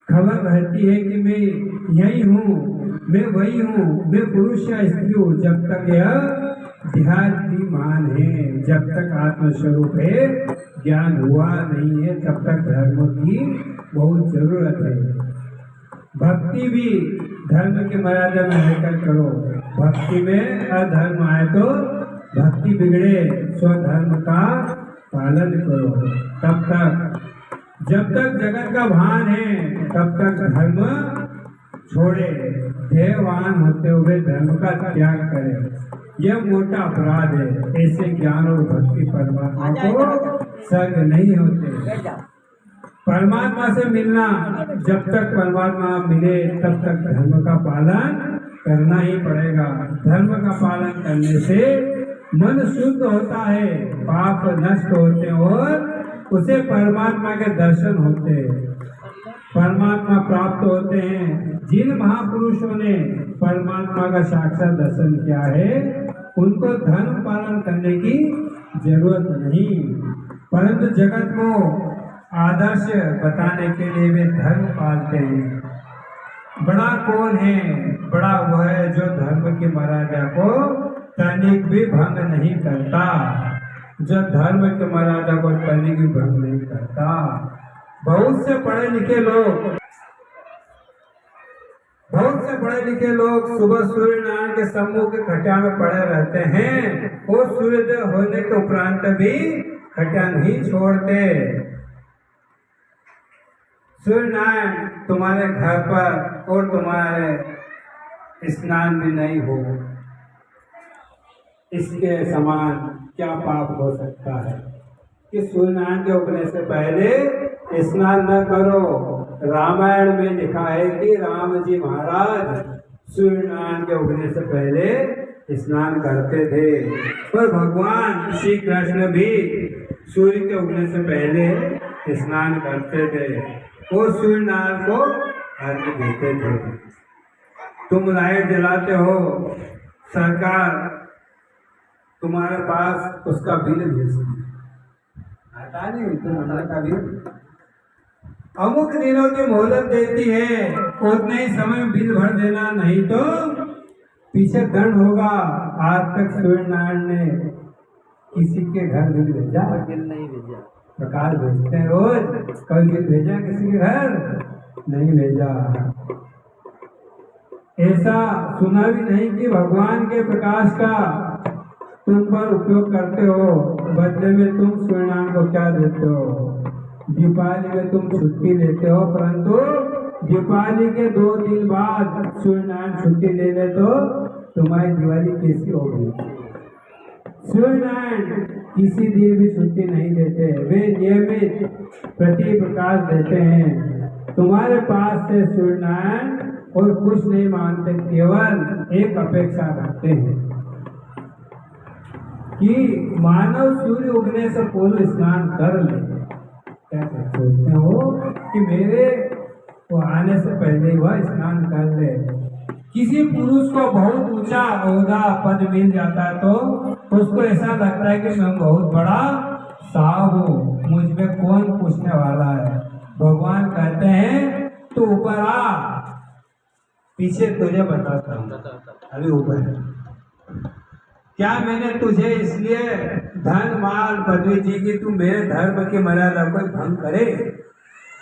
खबर रहती है कि मैं यही हूँ, मैं वही हूँ, मैं पुरुष या स्त्री हूँ। जब तक यह देहाभिमान है, जब तक आत्मस्वरूप है, ज्ञान हुआ नहीं है, तब तक धर्म की बहुत जरूरत है। भक्ति भी धर्म की मर्यादा में रहकर करो। भक्ति में अधर्म आए तो भक्ति बिगड़े, स्वधर्म का पालन करो। तब तक, जब तक जगत का भान है, तब तक धर्म छोड़े, ध्येयवान होते हुए धर्म का त्याग करें। यह मोटा अपराध है। ऐसे ज्ञान और भक्ति परमात्मा को संग नहीं होते। परमात्मा से मिलना, जब तक परमात्मा मिले तब तक धर्म का पालन करना ही पड़ेगा। धर्म का पालन करने से मन शुद्ध होता है, पाप नष्ट होते हैं और उसे परमात्मा के दर्शन होते हैं, परमात्मा प्राप्त होते हैं। जिन महापुरुषों ने परमात्मा का साक्षात दर्शन किया है, उनको धर्म पालन करने की जरूरत नहीं, परंतु जगत को आदर्श बताने के लिए वे धर्म पालते हैं। बड़ा कौन है? बड़ा वह है जो धर्म की मर्यादा को तनिक भी भंग नहीं करता, जो धर्म की मर्यादा को तनिक भी भंग नहीं करता। बहुत से पढ़े लिखे लोग सुबह सूर्य नारायण के सम्मुख के खटिया में पड़े रहते हैं और सूर्योदय होने के उपरांत भी खटिया नहीं छोड़ते। सूर्य नारायण तुम्हारे घर पर और तुम्हारे स्नान भी नहीं हो, इसके समान क्या पाप हो सकता है कि सूर्य नारायण के उगने से पहले स्नान न करो। रामायण में लिखा है कि राम जी महाराज सूर्य नारायण के उगने से पहले स्नान करते थे, और भगवान श्री कृष्ण भी सूर्य के उगने से पहले स्नान करते थे और सूर्य नारायण को अर्घ्य देते थे। तुम लाइट जलाते हो, सरकार तुम्हारे पास उसका बिल भेजती है, आता नहीं तुम्हारा का बिल, अमुक दिनों की मोहलत देती है, उतने ही समय में बिल भर देना, नहीं तो पीछे दंड होगा। आज तक सूर्य नारायण ने किसी के घर बिल भेजा? बिल नहीं भेजा। प्रकाश भेजते हैं रोज, कभी बिल भेजा किसी के घर? नहीं भेजा। ऐसा सुना भी नहीं कि भगवान के प्रकाश का तुम पर उपयोग करते हो, बदले में तुम सूर्य नारायण को क्या देते हो? दीपावली में तुम छुट्टी लेते हो, परंतु दीपावली के 2 दिन बाद सूर्य नारायण छुट्टी ले ले तो तुम्हारी दिवाली कैसी होगी? सूर्य नारायण किसी दिन भी छुट्टी नहीं देते, वे नियमित प्रति प्रकाश देते हैं। तुम्हारे पास से सूर्य नारायण और कुछ नहीं मांगते, केवल एक अपेक्षा रखते हैं कि मानव सूर्य उगने से पूर्व स्नान कर ले। क्या सोचते हो कि मेरे को आने से पहले वह स्नान कर ले? किसी पुरुष को बहुत ऊंचा ओहदा पद मिल जाता है तो उसको ऐसा लगता है कि मैं बहुत बड़ा साहब हूँ, मुझ में कौन पूछने वाला है। भगवान कहते हैं तू ऊपर आ, पीछे तुझे बताता हूँ, अभी ऊपर है। क्या मैंने तुझे इसलिए धन माल पदवी दी कि तू मेरे धर्म की मर्यादा को भंग करे?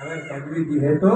अगर पदवी दी है तो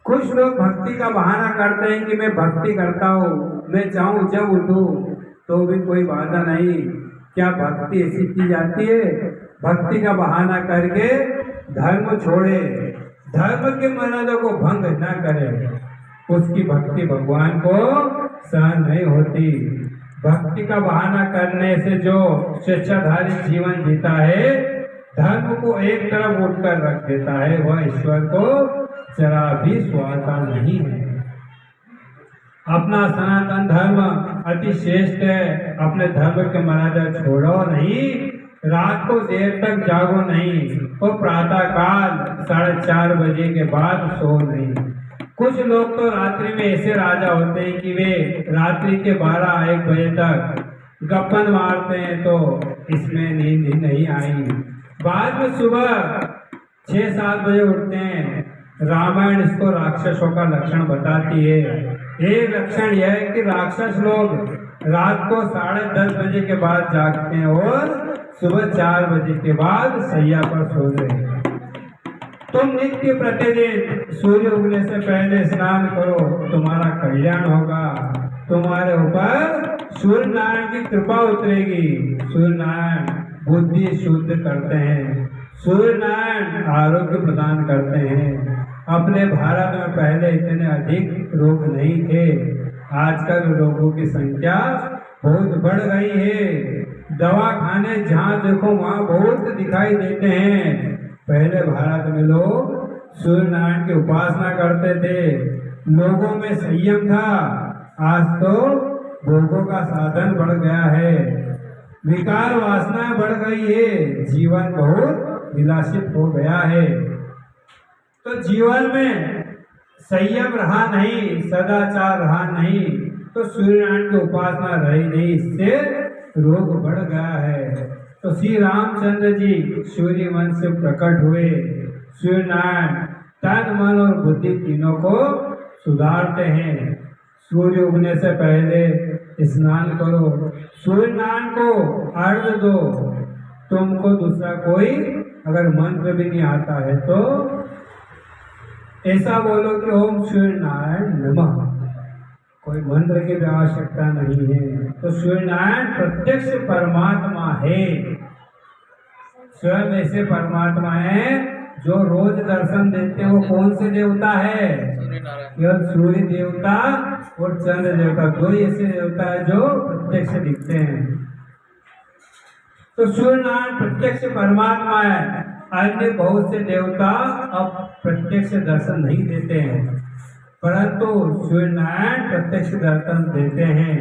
कुछ लोग भक्ति का बहाना करते हैं कि मैं भक्ति करता हूँ, मैं चाहूँ जब उठूँ तो भी कोई बाधा नहीं। क्या भक्ति ऐसी की जाती है? भक्ति का बहाना करके धर्म छोड़े, धर्म की मर्यादा को भंग न करे, उसकी भक्ति भगवान को सहन नहीं होती। भक्ति का बहाना करने से जो स्वेच्छाधारी जीवन जीता है, धर्म को एक तरफ उठकर रख देता है, वह ईश्वर को जरा भी स्वाता नहीं है। अपना सनातन धर्म अति श्रेष्ठ है, अपने धर्म के मर्यादा छोड़ो नहीं, रात को देर तक जागो नहीं और प्रातः काल 4:30 बजे के बाद सो नहीं। कुछ लोग तो रात्रि में ऐसे राजा होते हैं कि वे रात्रि के 12-1 बजे तक गप्पन मारते हैं, तो इसमें नींद ही नहीं आई। बाद में सुबह 6-7 बजे उठते हैं, रामायण इसको राक्षसों का लक्षण बताती है। एक लक्षण यह है कि राक्षस लोग रात को 10:30 बजे के बाद जागते हैं और सुबह 4 बजे के बाद सैया पर सो रहे हैं। तुम नित्य प्रतिदिन सूर्य उगने से पहले स्नान करो, तुम्हारा कल्याण होगा, तुम्हारे ऊपर सूर्य नारायण की कृपा उतरेगी। सूर्य नारायण बुद्धि शुद्ध करते हैं, सूर्य नारायण आरोग्य प्रदान करते हैं। अपने भारत में पहले इतने अधिक रोग नहीं थे, आजकल रोगों की संख्या बहुत बढ़ गई है। दवा खाने जहाँ देखो वहाँ बहुत दिखाई देते हैं। पहले भारत में लोग सूर्य नारायण की उपासना करते थे, लोगों में संयम था। आज तो भोगों का साधन बढ़ गया है, विकार वासना बढ़ गई है, जीवन बहुत विलासित हो गया है। तो जीवन में संयम रहा नहीं, सदाचार रहा नहीं, तो सूर्य नारायण की उपासना रही नहीं, इससे रोग बढ़ गया है। तो श्री रामचंद्र जी सूर्य वंश से प्रकट हुए। सूर्य नारायण तन मन और बुद्धि तीनों को सुधारते हैं। सूर्य उगने से पहले स्नान करो, सूर्य नारायण को अर्घ्य दो। तुमको दूसरा कोई अगर मंत्र भी नहीं आता है तो ऐसा बोलो कि ओम सूर्य नारायण नमः, कोई मंत्र की भी आवश्यकता नहीं है। तो सूर्य नारायण प्रत्यक्ष परमात्मा है, स्वयं ऐसे परमात्मा है जो रोज दर्शन देते हैं। वो कौन से देवता है? केवल सूर्य देवता और चंद्र देवता, दो ऐसे देवता है जो प्रत्यक्ष दिखते हैं। तो सूर्य नारायण प्रत्यक्ष परमात्मा है। अन्य बहुत से देवता अब प्रत्यक्ष दर्शन नहीं देते हैं, परंतु सूर्य नारायण प्रत्यक्ष दर्शन देते हैं।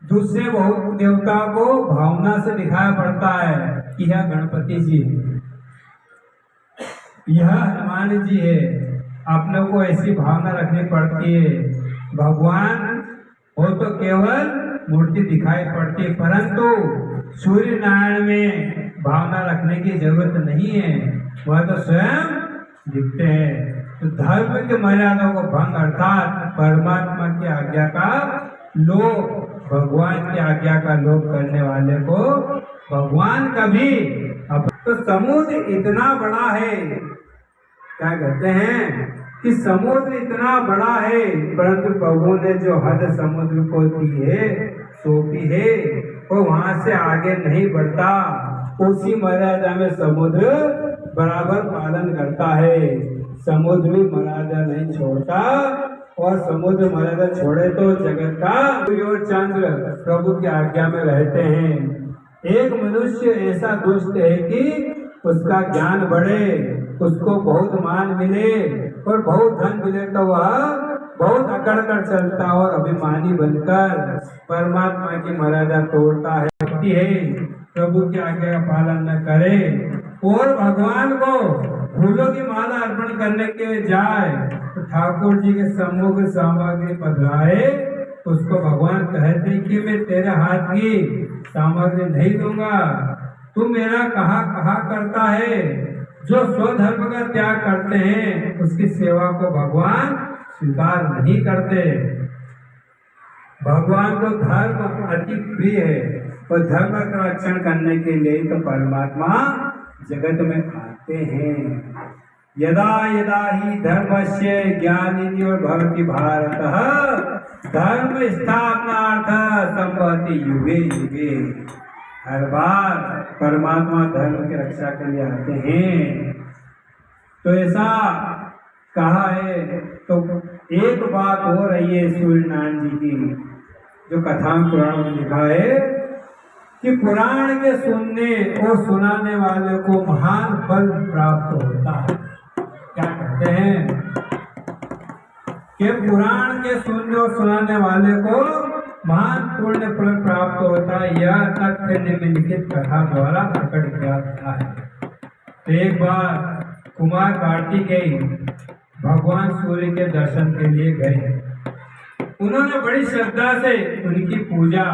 दूसरे बहुत देवताओं को भावना से दिखाया पड़ता है कि यह गणपति जी, यह हनुमान जी है। आप लोग को ऐसी भावना रखनी पड़ती है। भगवान हो तो केवल मूर्ति दिखाई पड़ती है, परंतु सूर्य नारायण में भावना रखने की जरूरत नहीं है, वह तो स्वयं दिखते हैं। तो धर्म की मर्यादा को भंग अर्थात परमात्मा की आज्ञा का लोप, भगवान की आज्ञा का लोप करने वाले को भगवान कभी तो समुद्र इतना बड़ा है, क्या कहते हैं कि समुद्र इतना बड़ा है, परंतु प्रभु ने जो हद समुद्र को दी है, सौंपी है, वो वहां से आगे नहीं बढ़ता। उसी मर्यादा में समुद्र बराबर पालन करता है। समुद्र भी मर्यादा नहीं छोड़ता, और समुद्र मर्यादा छोड़े तो जगत का सूर्य और चंद्र प्रभु की आज्ञा में रहते हैं। एक मनुष्य ऐसा दुष्ट है कि उसका ज्ञान बढ़े, उसको बहुत मान मिले और बहुत धन मिले, तो वह बहुत अकड़ कर चलता और अभिमानी बनकर परमात्मा की मर्यादा तोड़ता है, प्रभु की आज्ञा का पालन न करे और भगवान को फूलों की माला अर्पण करने के जाए तो ठाकुर जी के सम्मुख सामग्री पधराए, उसको भगवान कहते कि मैं तेरे हाथ की सामग्री नहीं दूंगा, तू मेरा कहा करता है। जो स्वधर्म का त्याग करते हैं उसकी सेवा को भगवान स्वीकार नहीं करते। भगवान को धर्म अति प्रिय है और धर्म का रक्षण करने के लिए तो परमात्मा जगत में आते हैं। यदा यदा ही धर्मस्य ग्लानिर्भवति भवति भारत धर्म स्थापनार्थ संभवति युगे युगे। हर बार परमात्मा धर्म की रक्षा के लिए आते हैं। तो ऐसा कहा है। तो एक बात हो रही है सूर्य नारायण जी की, जो कथा पुराण में लिखा है कि पुराण के सुनने और सुनाने वाले को महान फल प्राप्त होता है। क्या कहते हैं कि पुराण के सुनने और सुनाने वाले को महान पुण्य फल प्राप्त होता है। यह तथ्य निम्नलिखित कथा द्वारा प्रकट किया गया है। तो एक बार कुमार कार्तिकेय भगवान सूर्य के दर्शन के लिए गए। उन्होंने बड़ी श्रद्धा से उनकी पूजा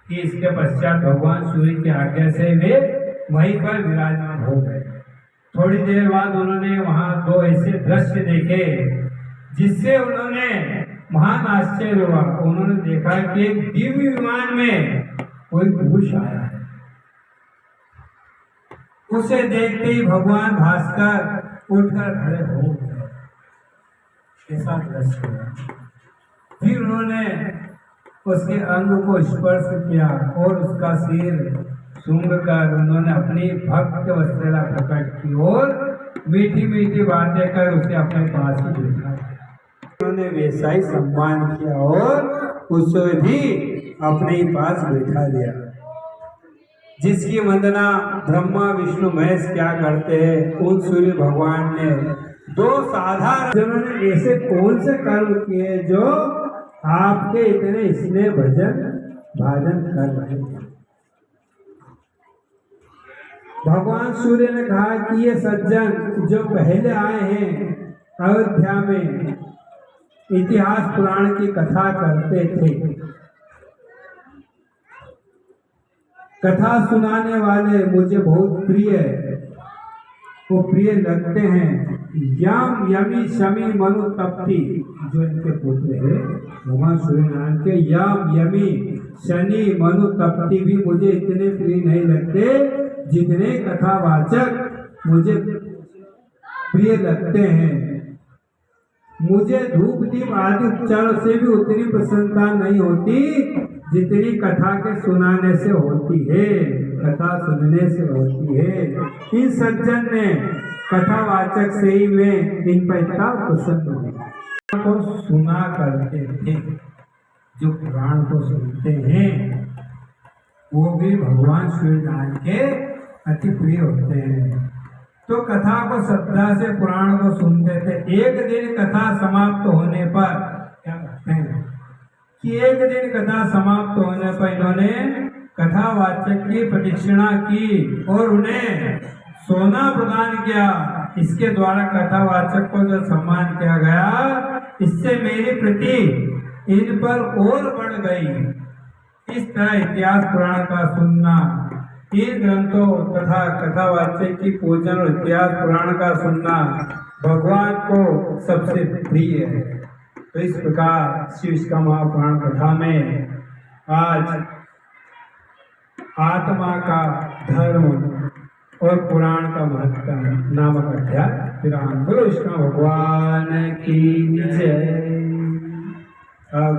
की। इसके पश्चात भगवान सूर्य की आज्ञा से वे वहीं पर विराजमान हो गए। थोड़ी देर बाद उन्होंने वहां दो ऐसे दृश्य देखे जिससे उन्होंने महान आश्चर्य हुआ। उन्होंने देखा कि एक दिव्य विमान में कोई पुरुष आया है। उसे देखते ही भगवान भास्कर उठकर खड़े हो गए। ऐसा दृश्य हुआ। फिर उन्होंने उसके अंग को स्पर्श किया और उसका सिर सूंघ कर उन्होंने अपनी भक्त वत्सला प्रकट की और मीठी मीठी बातें कर उसे अपने पास ही बिठा दिया। उन्होंने वैसा ही सम्मान किया और उसे भी अपने ही पास बिठा दिया। जिसकी वंदना ब्रह्मा विष्णु महेश क्या करते हैं, उन सूर्य भगवान ने दो साधारण जिन्होंने ऐसे कौन से कर्म किए जो आपके इतने स्नेह भजन भाजन कर रहे हैं। भगवान सूर्य ने कहा कि ये सज्जन जो पहले आए हैं अयोध्या में इतिहास पुराण की कथा करते थे, कथा सुनाने वाले मुझे बहुत प्रिय वो प्रिय लगते हैं। यम यमी शमी मनु तप्ती जो इनके पुत्र है भगवान सूर्य नारायण के, यम यमी शनि मनु तप्ती भी मुझे इतने प्रिय नहीं लगते जितने कथावाचक मुझे प्रिय लगते हैं। मुझे धूप दीप आदि उपचारों से भी उतनी प्रसन्नता नहीं होती जितनी कथा के सुनाने से होती है, कथा सुनने से होती है। इन सज्जन ने कथावाचक से ही में इन पर इतना प्रसन्न हुआ। को सुना करते थे, जो पुराण को सुनते हैं वो भी भगवान श्री नारायण के अति प्रिय होते हैं। तो कथा को श्रद्धा से पुराण को सुनते थे। एक दिन कथा समाप्त होने पर क्या कहते हैं कि एक दिन कथा समाप्त होने पर इन्होंने कथावाचक की प्रदक्षिणा की और उन्हें सोना प्रदान किया। इसके द्वारा कथावाचक को जो सम्मान किया गया, इससे मेरी प्रीति इन पर और बढ़ गई। इस तरह इतिहास पुराण का सुनना, इन ग्रंथों तथा कथावाचक की पूजन और इतिहास पुराण का सुनना भगवान को सबसे प्रिय है। तो इस प्रकार शिव का महापुराण कथा में आज आत्मा का धर्म और पुराण का महत्व नामक अध्याय विराम। बोलो विष्णु भगवान की जय। अब